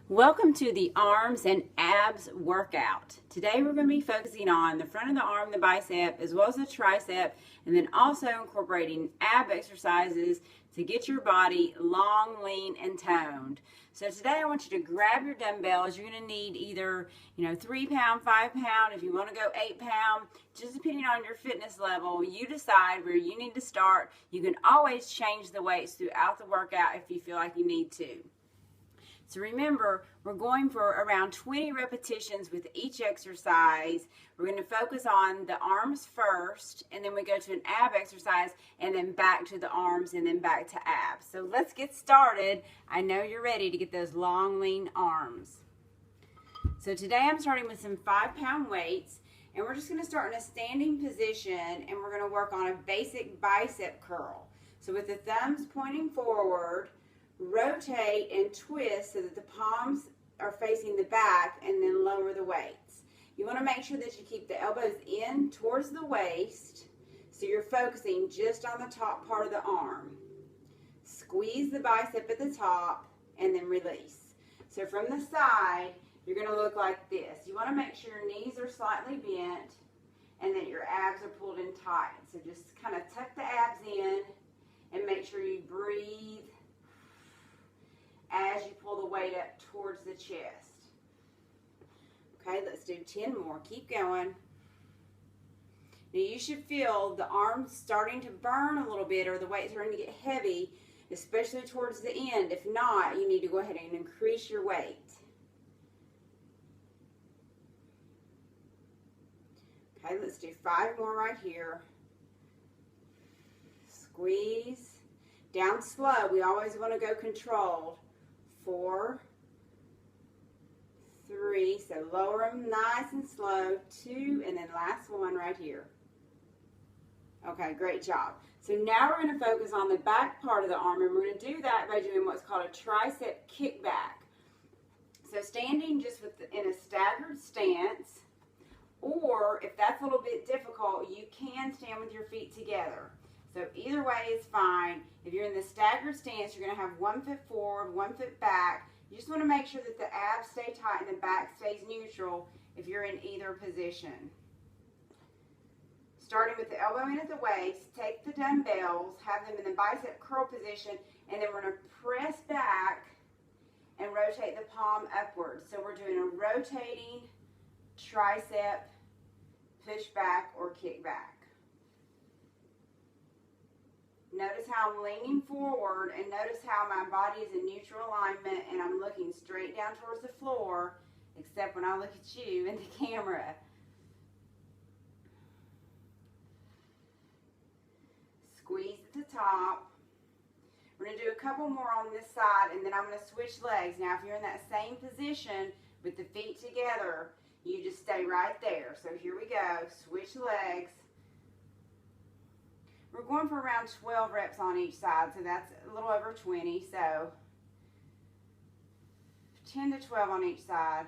Welcome to the arms and abs workout. Today we're going to be focusing on the front of the arm, the bicep, as well as the tricep, and then also incorporating ab exercises to get your body long, lean, and toned. So today I want you to grab your dumbbells. You're going to need either 3 pound, 5 pound. If you want to go 8 pound, just depending on your fitness level, you decide where you need to start. You can always change the weights throughout the workout if you feel like you need to. So remember, we're going for around 20 repetitions with each exercise. We're going to focus on the arms first, and then we go to an ab exercise, and then back to the arms, and then back to abs. So let's get started. I know you're ready to get those long, lean arms. So today I'm starting with some 5 pound weights, and we're just going to start in a standing position, and we're going to work on a basic bicep curl. So with the thumbs pointing forward, rotate and twist so that the palms are facing the back, and then lower the weights. You want to make sure that you keep the elbows in towards the waist so you're focusing just on the top part of the arm. Squeeze the bicep at the top and then release. So from the side, you're going to look like this. You want to make sure your knees are slightly bent and that your abs are pulled in tight. So just kind of tuck the abs in and make sure you breathe as you pull the weight up towards the chest. Okay, let's do 10 more. Keep going. Now you should feel the arms starting to burn a little bit, or the weight's starting to get heavy, especially towards the end. If not, you need to go ahead and increase your weight. Okay, let's do 5 more right here. Squeeze. Down slow. We always want to go controlled. 4, 3, so lower them nice and slow. 2, and then last one right here. Okay, great job. So now we're going to focus on the back part of the arm, and we're going to do that by doing what's called a tricep kickback. So standing just in a staggered stance, or if that's a little bit difficult, you can stand with your feet together. So either way is fine. If you're in the staggered stance, you're going to have 1 foot forward, 1 foot back. You just want to make sure that the abs stay tight and the back stays neutral if you're in either position. Starting with the elbow in at the waist, take the dumbbells, have them in the bicep curl position, and then we're going to press back and rotate the palm upwards. So we're doing a rotating tricep push back or kick back. Notice how I'm leaning forward, and notice how my body is in neutral alignment and I'm looking straight down towards the floor, except when I look at you in the camera. Squeeze at the top. We're going to do a couple more on this side, and then I'm going to switch legs. Now if you're in that same position with the feet together, you just stay right there. So here we go. Switch legs. We're going for around 12 reps on each side, so that's a little over 20, so 10 to 12 on each side.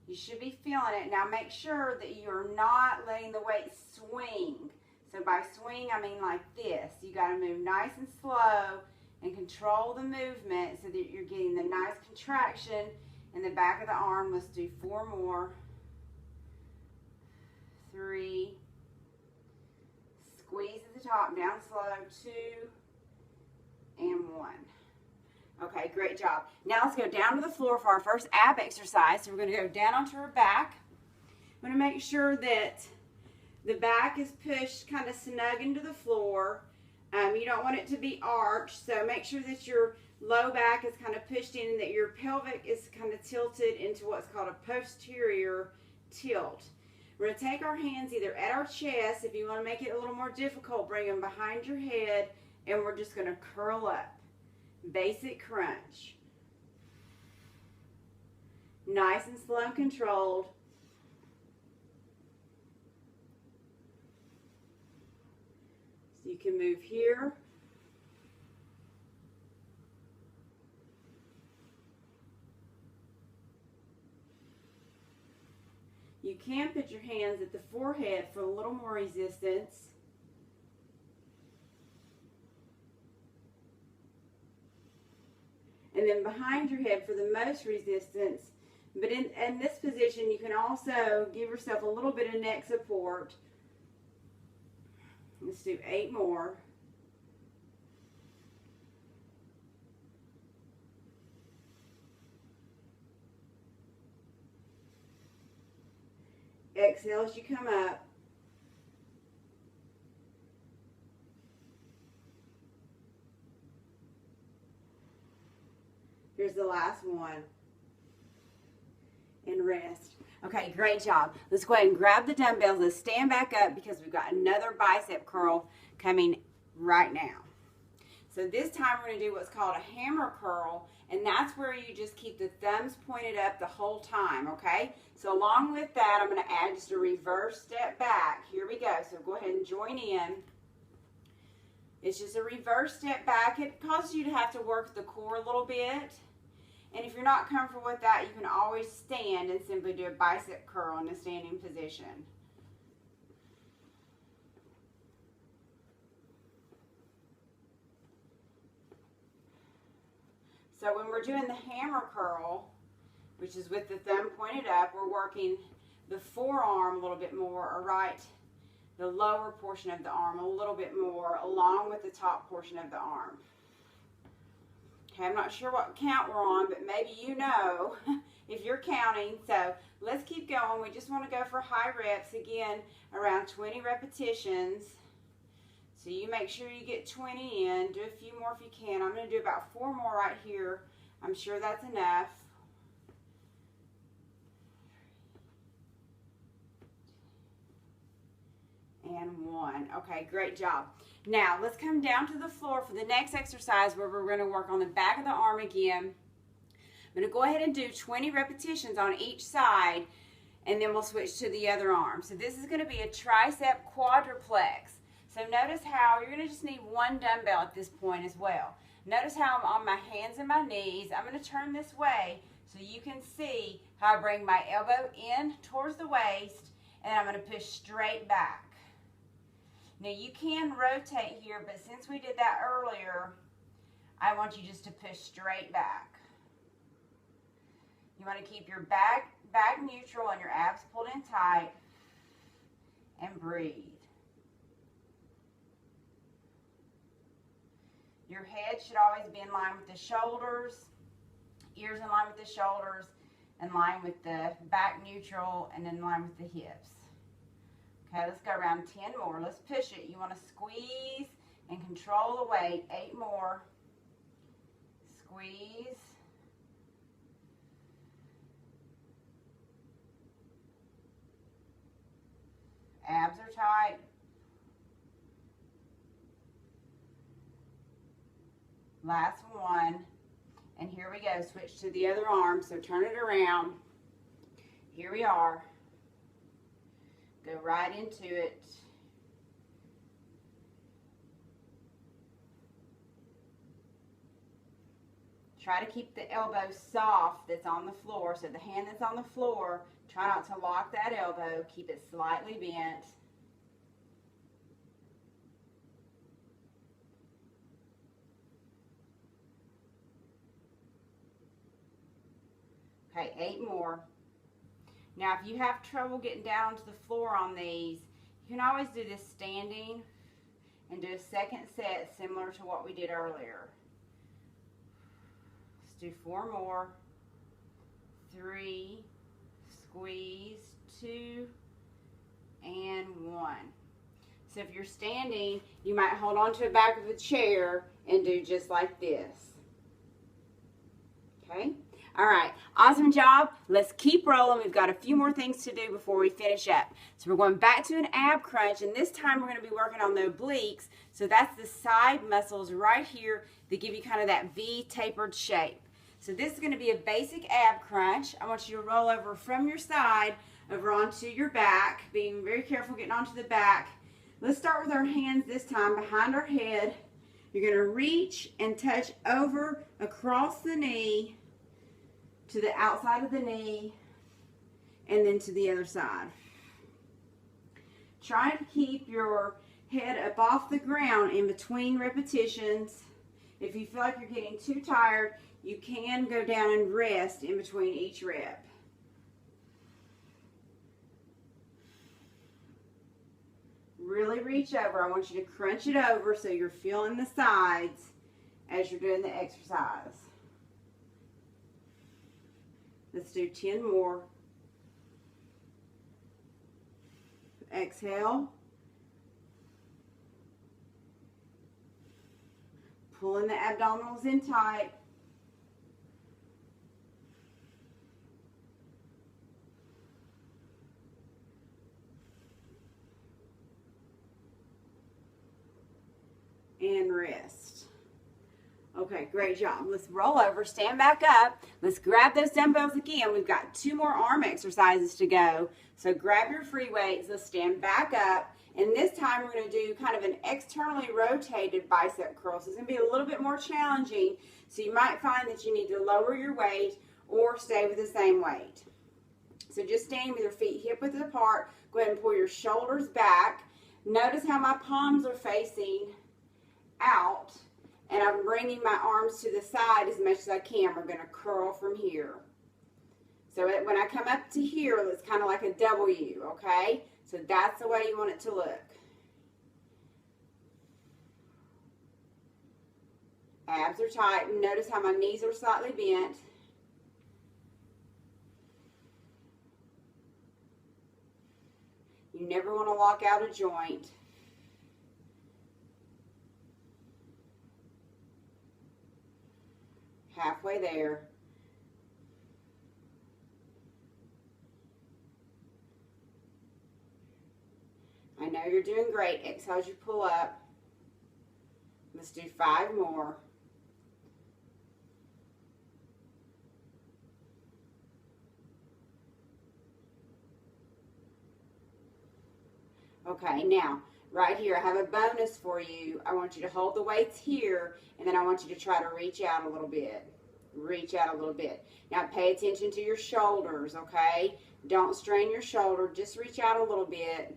You should be feeling it. Now make sure that you're not letting the weight swing. So by swing, I mean like this. You got to move nice and slow and control the movement so that you're getting the nice contraction in the back of the arm. Let's do 4 more. 3. Squeeze at the top, down slow. 2 and 1. Okay, great job. Now let's go down to the floor for our first ab exercise. So we're going to go down onto our back. I'm going to make sure that the back is pushed kind of snug into the floor. You don't want it to be arched, so make sure that your low back is kind of pushed in and that your pelvic is kind of tilted into what's called a posterior tilt. We're going to take our hands either at our chest. If you want to make it a little more difficult, bring them behind your head, and we're just going to curl up. Basic crunch. Nice and slow and controlled. So you can move here. You can put your hands at the forehead for a little more resistance. And and then behind your head for the most resistance. But in this position, you can also give yourself a little bit of neck support. Let's do 8 more. Exhale as you come up. Here's the last one. And rest. Okay, great job. Let's go ahead and grab the dumbbells. Let's stand back up because we've got another bicep curl coming right now. So this time we're going to do what's called a hammer curl, and that's where you just keep the thumbs pointed up the whole time, okay? So along with that, I'm going to add just a reverse step back. Here we go. So go ahead and join in. It's just a reverse step back. It causes you to have to work the core a little bit. And if you're not comfortable with that, you can always stand and simply do a bicep curl in a standing position. So when we're doing the hammer curl, which is with the thumb pointed up, we're working the forearm a little bit more, or right, the lower portion of the arm a little bit more, along with the top portion of the arm. Okay, I'm not sure what count we're on, but maybe you know if you're counting. So let's keep going. We just want to go for high reps, again, around 20 repetitions. So you make sure you get 20 in. Do a few more if you can. I'm going to do about 4 more right here. I'm sure that's enough. And 1. Okay, great job. Now, let's come down to the floor for the next exercise where we're going to work on the back of the arm again. I'm going to go ahead and do 20 repetitions on each side, and then we'll switch to the other arm. So this is going to be a tricep quadruplex. So notice how you're going to just need 1 dumbbell at this point as well. Notice how I'm on my hands and my knees. I'm going to turn this way so you can see how I bring my elbow in towards the waist, and I'm going to push straight back. Now you can rotate here, but since we did that earlier, I want you just to push straight back. You want to keep your back neutral and your abs pulled in tight, and breathe. Your head should always be in line with the shoulders, ears in line with the shoulders, in line with the back neutral, and in line with the hips. Okay, let's go around 10 more. Let's push it. You want to squeeze and control the weight. 8 more. Squeeze. Abs are tight. Last one. And here we go. Switch to the other arm. So turn it around. Here we are. Go right into it. Try to keep the elbow soft that's on the floor. So the hand that's on the floor, try not to lock that elbow. Keep it slightly bent. Okay, 8 more. Now, if you have trouble getting down to the floor on these, you can always do this standing and do a second set similar to what we did earlier. Let's do 4 more. 3, squeeze, 2, and 1. So if you're standing, you might hold on to the back of the chair and do just like this. Okay? All right, awesome job. Let's keep rolling. We've got a few more things to do before we finish up. So we're going back to an ab crunch, and this time we're going to be working on the obliques. So that's the side muscles right here that give you kind of that V tapered shape. So this is going to be a basic ab crunch. I want you to roll over from your side over onto your back, being very careful getting onto the back. Let's start with our hands this time behind our head. You're going to reach and touch over across the knee to the outside of the knee, and then to the other side. Try to keep your head up off the ground in between repetitions. If you feel like you're getting too tired, You can go down and rest in between each rep. Really reach over. I want you to crunch it over so you're feeling the sides as you're doing the exercise. Let's do 10 more. Exhale. Pulling the abdominals in tight. And rest. Okay, great job. Let's roll over, stand back up. Let's grab those dumbbells again. We've got 2 more arm exercises to go. So grab your free weights. Let's stand back up. And this time we're going to do kind of an externally rotated bicep curl. So it's going to be a little bit more challenging. So you might find that you need to lower your weight or stay with the same weight. So just stand with your feet hip width apart. Go ahead and pull your shoulders back. Notice how my palms are facing out, and I'm bringing my arms to the side as much as I can. We're going to curl from here. So when I come up to here, it's kind of like a W, okay? So that's the way you want it to look. Abs are tight. Notice how my knees are slightly bent. You never want to lock out a joint. Halfway there. I know you're doing great. Exhale as you pull up. Let's do 5 more. Okay, now, right here, I have a bonus for you. I want you to hold the weights here, and then I want you to try to reach out a little bit. Reach out a little bit. Now, pay attention to your shoulders, okay? Don't strain your shoulder. Just reach out a little bit.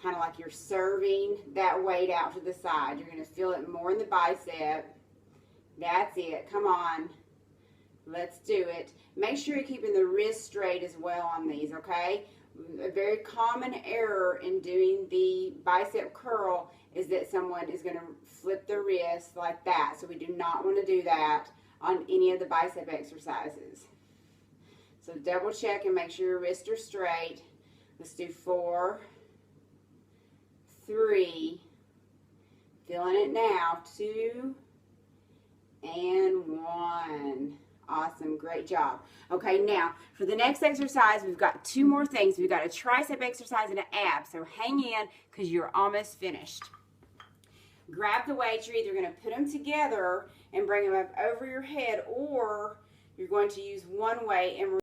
Kind of like you're serving that weight out to the side. You're going to feel it more in the bicep. That's it. Come on. Let's do it. Make sure you're keeping the wrist straight as well on these, okay? A very common error in doing the bicep curl is that someone is going to flip the wrist like that. So we do not want to do that on any of the bicep exercises. So double check and make sure your wrists are straight. Let's do 4, 3, feeling it now, 2, and 1. Awesome, great job. Okay, now for the next exercise, we've got 2 more things. We've got a tricep exercise and an ab, so hang in because you're almost finished. Grab the weights. You're either going to put them together and bring them up over your head, or you're going to use one weight and